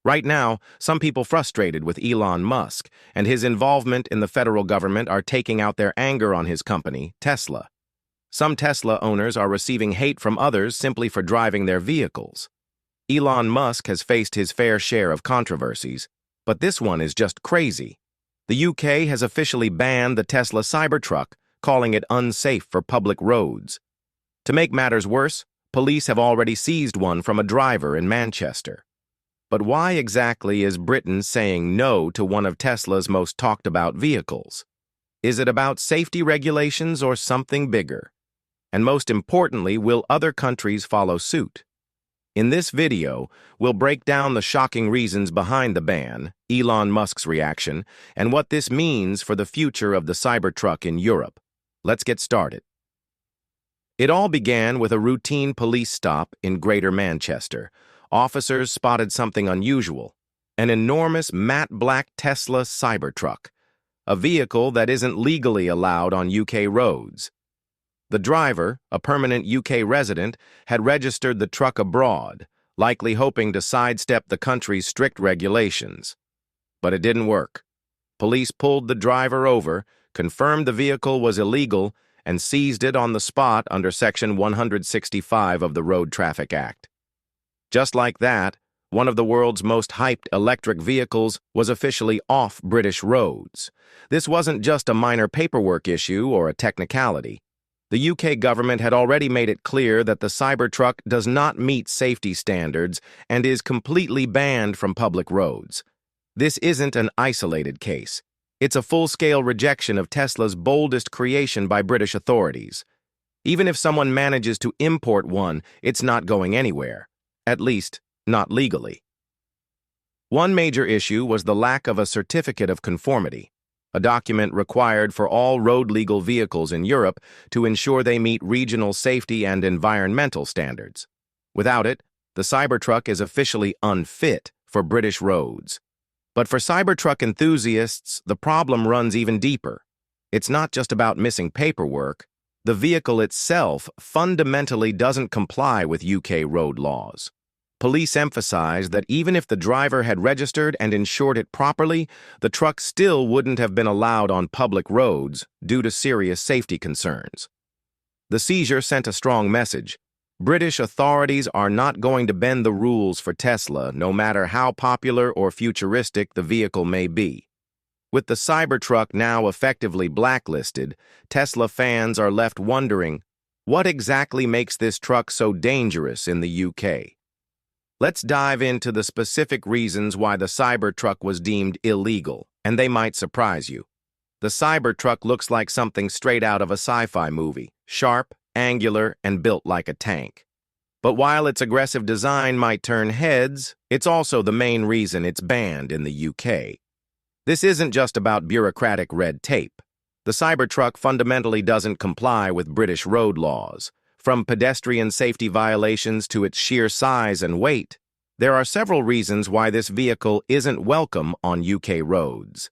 Right now, some people frustrated with Elon Musk and his involvement in the federal government are taking out their anger on his company, Tesla. Some Tesla owners are receiving hate from others simply for driving their vehicles. Elon Musk has faced his fair share of controversies, but this one is just crazy. The UK has officially banned the Tesla Cybertruck, calling it unsafe for public roads. To make matters worse, police have already seized one from a driver in Manchester. But why exactly is Britain saying no to one of Tesla's most talked-about vehicles? Is it about safety regulations or something bigger? And most importantly, will other countries follow suit? In this video, we'll break down the shocking reasons behind the ban, Elon Musk's reaction, and what this means for the future of the Cybertruck in Europe. Let's get started. It all began with a routine police stop in Greater Manchester. Officers spotted something unusual, an enormous matte black Tesla Cybertruck, a vehicle that isn't legally allowed on UK roads. The driver, a permanent UK resident, had registered the truck abroad, likely hoping to sidestep the country's strict regulations. But it didn't work. Police pulled the driver over, confirmed the vehicle was illegal, and seized it on the spot under Section 165 of the Road Traffic Act. Just like that, one of the world's most hyped electric vehicles was officially off British roads. This wasn't just a minor paperwork issue or a technicality. The UK government had already made it clear that the Cybertruck does not meet safety standards and is completely banned from public roads. This isn't an isolated case. It's a full-scale rejection of Tesla's boldest creation by British authorities. Even if someone manages to import one, it's not going anywhere. At least, not legally. One major issue was the lack of a certificate of conformity, a document required for all road-legal vehicles in Europe to ensure they meet regional safety and environmental standards. Without it, the Cybertruck is officially unfit for British roads. But for Cybertruck enthusiasts, the problem runs even deeper. It's not just about missing paperwork. The vehicle itself fundamentally doesn't comply with UK road laws. Police emphasized that even if the driver had registered and insured it properly, the truck still wouldn't have been allowed on public roads due to serious safety concerns. The seizure sent a strong message. British authorities are not going to bend the rules for Tesla, no matter how popular or futuristic the vehicle may be. With the Cybertruck now effectively blacklisted, Tesla fans are left wondering, what exactly makes this truck so dangerous in the UK? Let's dive into the specific reasons why the Cybertruck was deemed illegal, and they might surprise you. The Cybertruck looks like something straight out of a sci-fi movie, sharp, angular, and built like a tank. But while its aggressive design might turn heads, it's also the main reason it's banned in the UK. This isn't just about bureaucratic red tape. The Cybertruck fundamentally doesn't comply with British road laws. From pedestrian safety violations to its sheer size and weight, there are several reasons why this vehicle isn't welcome on UK roads.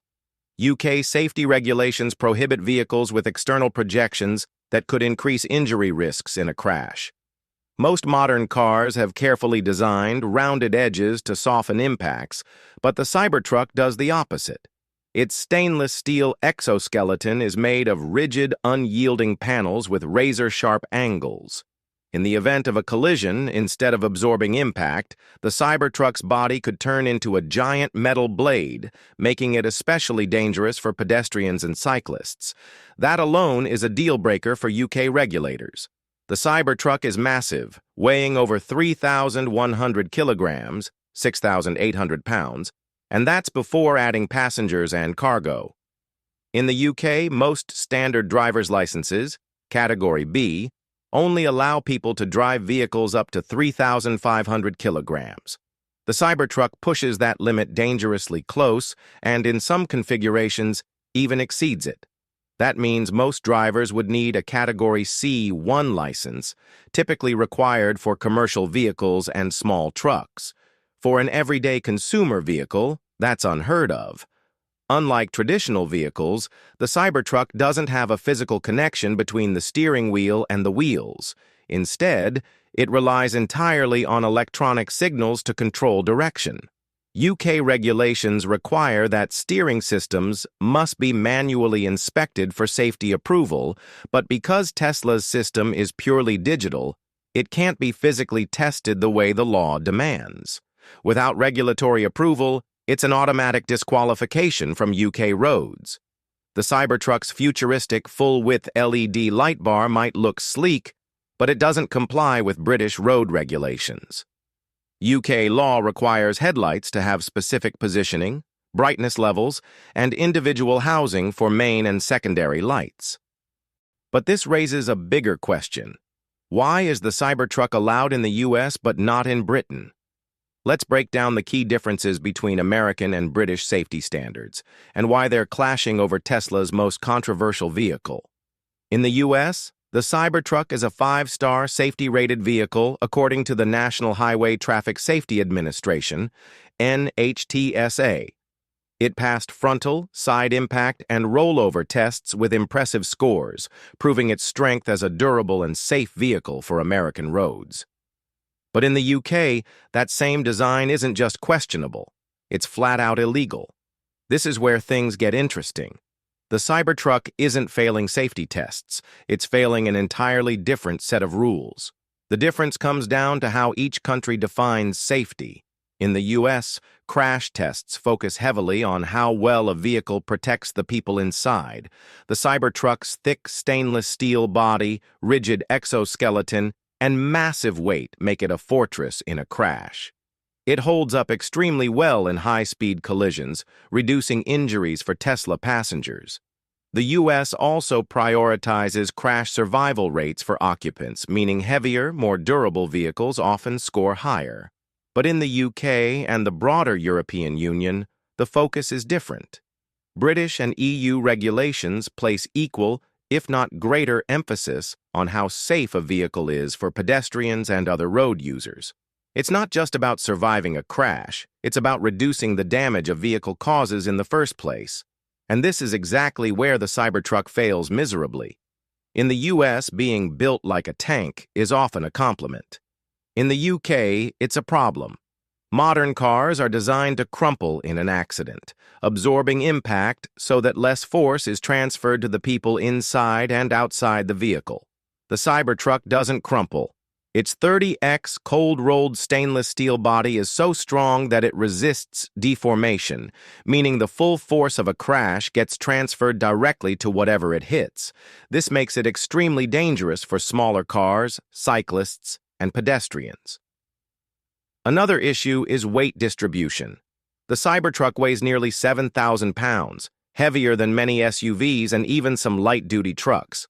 UK safety regulations prohibit vehicles with external projections that could increase injury risks in a crash. Most modern cars have carefully designed, rounded edges to soften impacts, but the Cybertruck does the opposite. Its stainless steel exoskeleton is made of rigid, unyielding panels with razor-sharp angles. In the event of a collision, instead of absorbing impact, the Cybertruck's body could turn into a giant metal blade, making it especially dangerous for pedestrians and cyclists. That alone is a deal-breaker for UK regulators. The Cybertruck is massive, weighing over 3,100 kilograms, 6,800 pounds, and that's before adding passengers and cargo. In the UK, most standard driver's licenses, Category B, only allow people to drive vehicles up to 3,500 kilograms. The Cybertruck pushes that limit dangerously close and, in some configurations, even exceeds it. That means most drivers would need a Category C1 license, typically required for commercial vehicles and small trucks. For an everyday consumer vehicle, that's unheard of. Unlike traditional vehicles, the Cybertruck doesn't have a physical connection between the steering wheel and the wheels. Instead, it relies entirely on electronic signals to control direction. UK regulations require that steering systems must be manually inspected for safety approval, but because Tesla's system is purely digital, it can't be physically tested the way the law demands. Without regulatory approval, it's an automatic disqualification from UK roads. The Cybertruck's futuristic full-width LED light bar might look sleek, but it doesn't comply with British road regulations. UK law requires headlights to have specific positioning, brightness levels, and individual housing for main and secondary lights. But this raises a bigger question. Why is the Cybertruck allowed in the US but not in Britain? Let's break down the key differences between American and British safety standards, and why they're clashing over Tesla's most controversial vehicle. In the US, the Cybertruck is a 5-star safety-rated vehicle according to the National Highway Traffic Safety Administration, NHTSA. It passed frontal, side impact, and rollover tests with impressive scores, proving its strength as a durable and safe vehicle for American roads. But in the UK, that same design isn't just questionable, it's flat-out illegal. This is where things get interesting. The Cybertruck isn't failing safety tests, it's failing an entirely different set of rules. The difference comes down to how each country defines safety. In the US, crash tests focus heavily on how well a vehicle protects the people inside. The Cybertruck's thick stainless steel body, rigid exoskeleton, and massive weight make it a fortress in a crash. It holds up extremely well in high-speed collisions, reducing injuries for Tesla passengers. The U.S. also prioritizes crash survival rates for occupants, meaning heavier, more durable vehicles often score higher. But in the UK and the broader European Union, the focus is different. British and EU regulations place equal, if not greater, emphasis on how safe a vehicle is for pedestrians and other road users. It's not just about surviving a crash, it's about reducing the damage a vehicle causes in the first place. And this is exactly where the Cybertruck fails miserably. In the US, being built like a tank is often a compliment. In the UK, it's a problem. Modern cars are designed to crumple in an accident, absorbing impact so that less force is transferred to the people inside and outside the vehicle. The Cybertruck doesn't crumple. Its 30x cold-rolled stainless steel body is so strong that it resists deformation, meaning the full force of a crash gets transferred directly to whatever it hits. This makes it extremely dangerous for smaller cars, cyclists, and pedestrians. Another issue is weight distribution. The Cybertruck weighs nearly 7,000 pounds, heavier than many SUVs and even some light-duty trucks.